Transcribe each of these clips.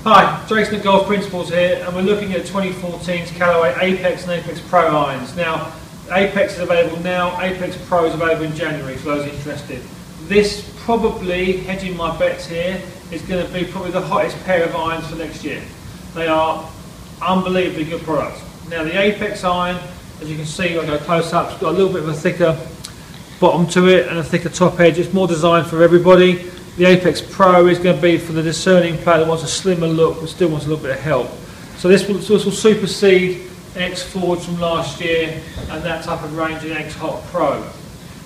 Hi, Jason at Golf Principles here, and we're looking at 2014's Callaway Apex and Apex Pro irons. Now, Apex is available now, Apex Pro is available in January for those interested. This probably, hedging my bets here, is going to be probably the hottest pair of irons for next year. They are unbelievably good products. Now the Apex iron, as you can see, I'll go close up, it's got a little bit of a thicker bottom to it and a thicker top edge. It's more designed for everybody. The Apex Pro is going to be for the discerning player that wants a slimmer look but still wants a little bit of help. So this will supersede X Forwards from last year and that type of range in X Hot Pro.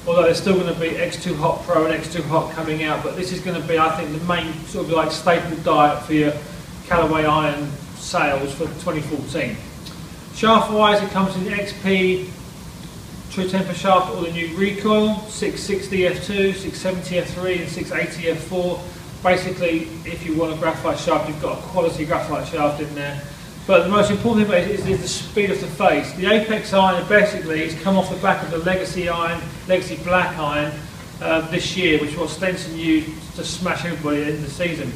Although there's still going to be X2 Hot Pro and X2 Hot coming out, but this is going to be, I think, the main sort of like staple diet for your Callaway iron sales for 2014. Shaft wise, it comes in XP True Temper shaft or the new recoil, 660 F2, 670 F3 and 680 F4. Basically, if you want a graphite shaft, you've got a quality graphite shaft in there. But the most important thing about it is the speed of the face. The Apex iron basically has come off the back of the Legacy iron, Legacy Black iron this year, which was Stenson used to smash everybody in the season.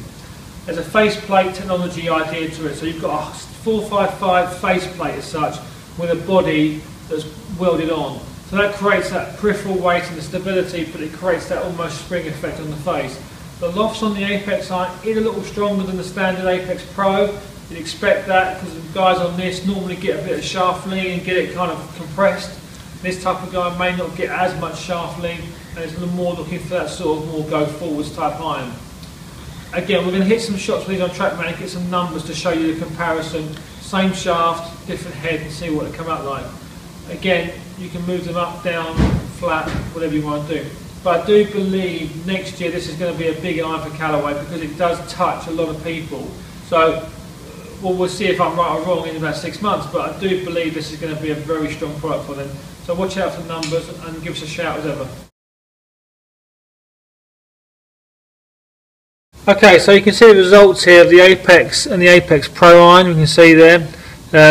There's a faceplate technology idea to it, so you've got a 455 faceplate as such with a body that's welded on. So that creates that peripheral weight and the stability, but it creates that almost spring effect on the face. The lofts on the Apex iron is a little stronger than the standard Apex Pro. You'd expect that because the guys on this normally get a bit of shaft lean and get it kind of compressed. This type of guy may not get as much shaft lean and is a little more looking for that sort of more go forwards type iron. Again, we're going to hit some shots with these on TrackMan and get some numbers to show you the comparison. Same shaft, different head, and see what it come out like. Again, you can move them up, down, flat, whatever you want to do. But I do believe next year this is going to be a big iron for Callaway because it does touch a lot of people. So we'll see if I'm right or wrong in about 6 months, but I do believe this is going to be a very strong product for them. So watch out for the numbers and give us a shout as ever. Okay, so you can see the results here of the Apex and the Apex Pro iron. You can see there,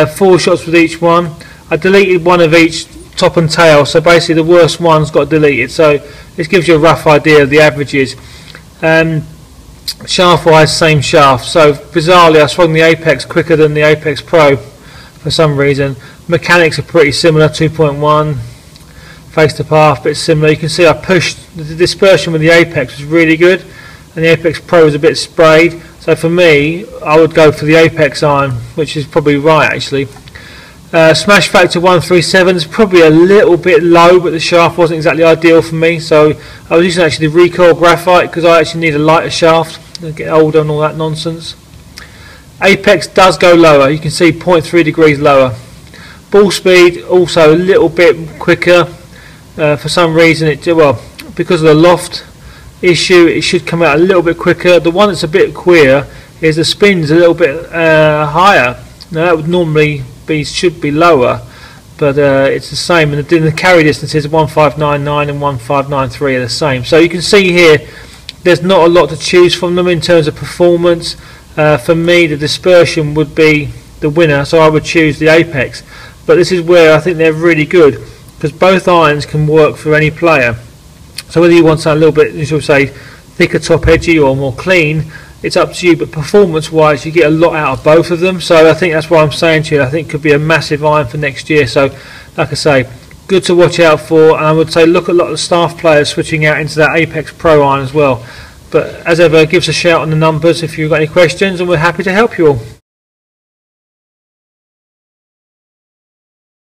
4 shots with each one. I deleted one of each top and tail, so basically the worst one's got deleted. So this gives you a rough idea of the averages. Shaft wise, same shaft. So bizarrely, I swung the Apex quicker than the Apex Pro for some reason. Mechanics are pretty similar, 2.1. Face to path, bit similar. You can see I pushed the dispersion with the Apex was really good, and the Apex Pro was a bit sprayed. So for me, I would go for the Apex iron, which is probably right actually. Smash factor 137 is probably a little bit low, but the shaft wasn't exactly ideal for me, so I was using actually the recoil graphite because I actually need a lighter shaft to get older and all that nonsense. Apex does go lower, you can see 0.3 degrees lower. Ball speed also a little bit quicker. For some reason, because of the loft issue, it should come out a little bit quicker. The one that's a bit queer is the spin's a little bit higher. Now that would normally should be lower, but it's the same, and the carry distances 1599 and 1593 are the same. So you can see here there's not a lot to choose from them in terms of performance. For me, the dispersion would be the winner, so I would choose the Apex. But this is where I think they're really good because both irons can work for any player. So whether you want something a little bit, you should say, thicker top edgy or more clean, it's up to you, but performance wise you get a lot out of both of them. So I think that's what I'm saying to you, I think it could be a massive iron for next year. So like I say, good to watch out for, and I would say look at a lot of staff players switching out into that Apex Pro iron as well. But as ever, give us a shout on the numbers if you've got any questions, and we're happy to help you all.